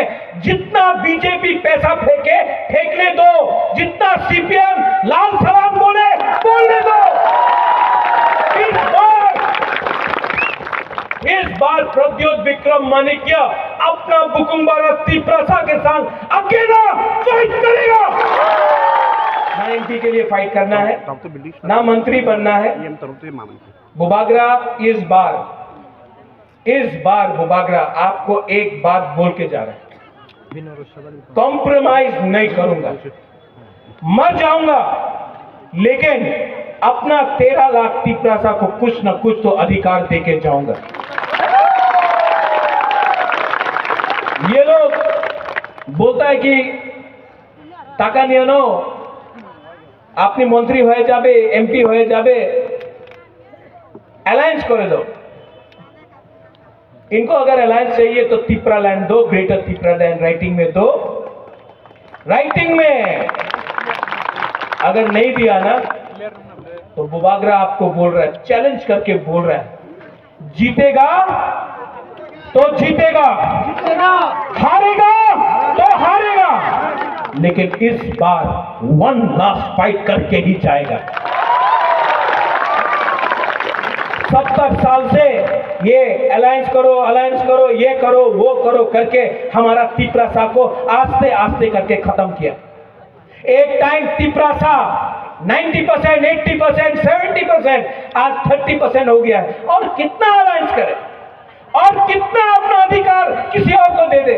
में जितना बीजेपी पैसा फेंके फेंकने दो, जितना सीपीएम लाल सलाम बोले बोलने दो। इस बार प्रद्योत विक्रम माणिक्य अपना बुकुम्बारा तिप्रसा के संग अकेला फाइट करेगा। ना एमपी के लिए फाइट करना है, ना मंत्री बनना है। बुबागरा इस बार बुबागरा आपको एक बात बोल के जा रहा है, कॉम्प्रोमाइज नहीं करूंगा, मर जाऊंगा, लेकिन अपना 13 लाख तिप्रसा को कुछ न कुछ तो अधिकार देके जाऊंगा। ये लोग बोलता है कि टाका निये नो, अपनी मंत्री हो जाबे, एमपी हो जाबे, अलायंस कर दो। इनको अगर अलायंस चाहिए तो तिप्रा लैंड दो, ग्रेटर तिप्रा लैंड राइटिंग में दो। राइटिंग में अगर नहीं दिया ना तो बुबागरा आपको बोल रहा है, चैलेंज करके बोल रहा है, जीतेगा तो जीतेगा, हारेगा तो हारेगा, लेकिन इस बार वन लास्ट फाइट करके ही जाएगा। 70 साल से ये अलायंस करो, ये करो, वो करो करके हमारा तिप्रसा को आस्ते आस्ते करके खत्म किया। एक टाइम तिप्रसा 90%, 80%, 70%, आज 30% हो गया है। और कितना अलायंस करे और कितना अपना अधिकार किसी और को दे दे।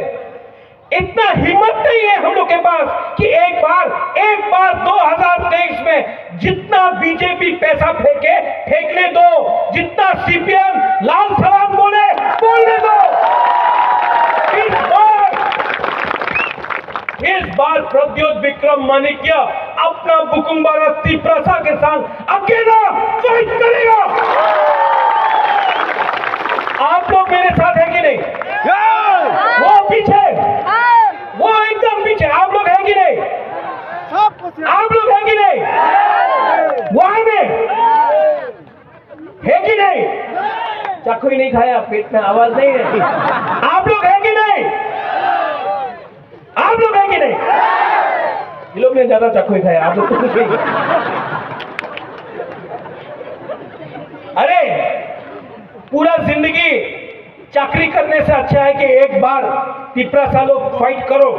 इतना हिम्मत नहीं है हम लोग के पास कि एक बार 2023 में जितना बीजेपी पैसा फेंके फेंकने दो, जितना सीपीएम लाल सलाम बोले बोलने दो। इस बार प्रद्योत विक्रम माणिक्य अपना बुकुम्बारा तिप्रसा के संग अकेला फाइट करेगा। आप लोग मेरे साथ है कि नहीं? वो पीछे, वो एकदम पीछे, आप लोग है कि नहीं? आप लोग है कि नहीं? वहां में है कि नहीं? चाकू ही नहीं खाया, पेट में आवाज नहीं है। आप लोग है कि नहीं? आप लोग है कि नहीं? ये लोग ने ज्यादा चाकू ही खाया, आप लोग तो कुछ नहीं। अरे पूरा जिंदगी चाकरी करने से अच्छा है कि एक बार तिप्रसा लोग फाइट करो।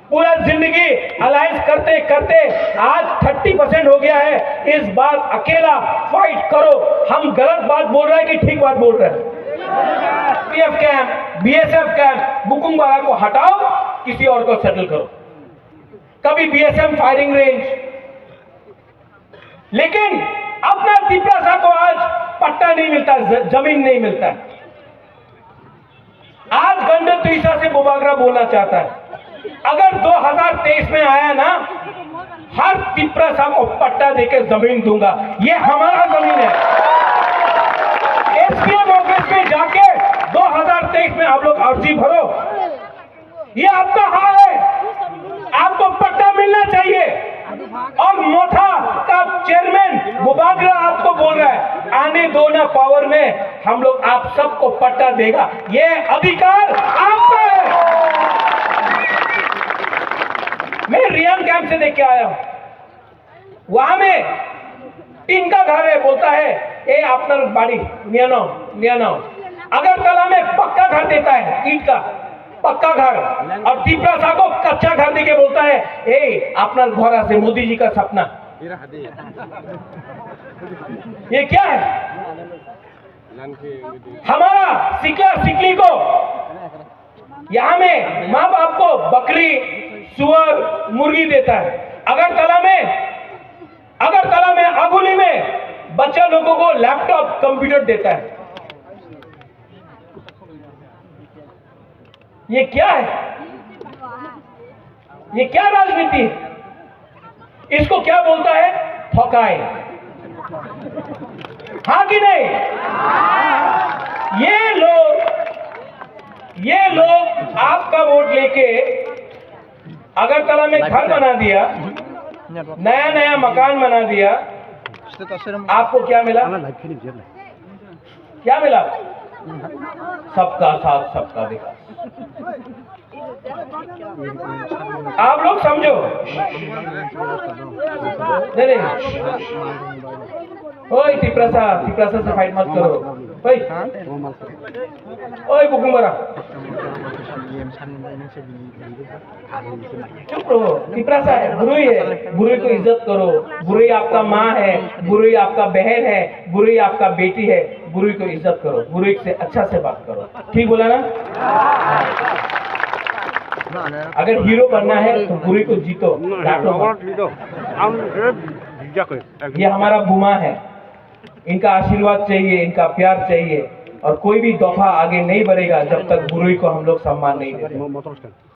पूरा जिंदगी अलायंस करते करते आज 30% हो गया है। इस बार अकेला फाइट करो। हम गलत बात बोल रहे हैं कि ठीक बात बोल रहे हैं? पीएफ कैंप, बीएसएफ कैंप, बुकुम्बारा को हटाओ, किसी और को सेटल करो। कभी बीएसएफ फायरिंग रेंज, लेकिन अपना तिप्रसा को आज पट्टा नहीं मिलता, जमीन नहीं मिलता। आज गंडर तीसरा से बुबागरा बोलना चाहता है, अगर 2023 में आया ना, हर तिप्रसा को पट्टा देकर जमीन दूंगा। ये हमारा जमीन है। एसडीएम ऑफिस में जाके 2023 में आप लोग अर्जी भरो, ये आपका हाल है, आपको पट्टा मिलना चाहिए। और मोथा का चेयरमैन बुबागरा आपको बोल रहा है, आने दो ना पावर में, हम लोग आप सबको पट्टा देगा। ये अधिकार आपका है। मैं रियान कैंप से देख के आया हूं, वहां में टीन का घर है, बोलता है ए अपना बाड़ी नियानो। अगरतला में पक्का घर देता है, ईंट का पक्का घर, और तिप्रसा को कच्चा घर देके बोलता है ए अपना घर से मोदी जी का सपना। ये क्या है? हमारा सिकला सिकली को यहां में माँ बाप को बकरी, सुअर, मुर्गी देता है। अगरतला में अगुली में बच्चा लोगों को लैपटॉप, कंप्यूटर देता है। ये क्या है? ये क्या राजनीति है? इसको क्या बोलता है? ठकाई। हाँ कि नहीं? ये लोग आपका वोट लेके अगरतला में घर बना दिया, नया मकान बना दिया। आपको क्या मिला? क्या मिला? सबका साथ सबका विकास। आप लोग समझो। नहीं ओए तिप्रासा से फाइट मत करो। ओए बुकुम्बरा चुप रहो। तिप्रासा है, बुरुई है, बुरुई को इज्जत करो। बुरुई आपका माँ है, बुरुई आपका बहन है, बुरुई आपका बेटी है। बुरुई को इज्जत करो, बुरुई से अच्छा से बात करो। ठीक बोला ना? अगर हीरो बनना है तो बुरुई को जीतो, डांटो मत। ये हमारा बुमा है, इनका आशीर्वाद चाहिए, इनका प्यार चाहिए। और कोई भी दफा आगे नहीं बढ़ेगा जब तक बुरुई को हम लोग सम्मान नहीं देते।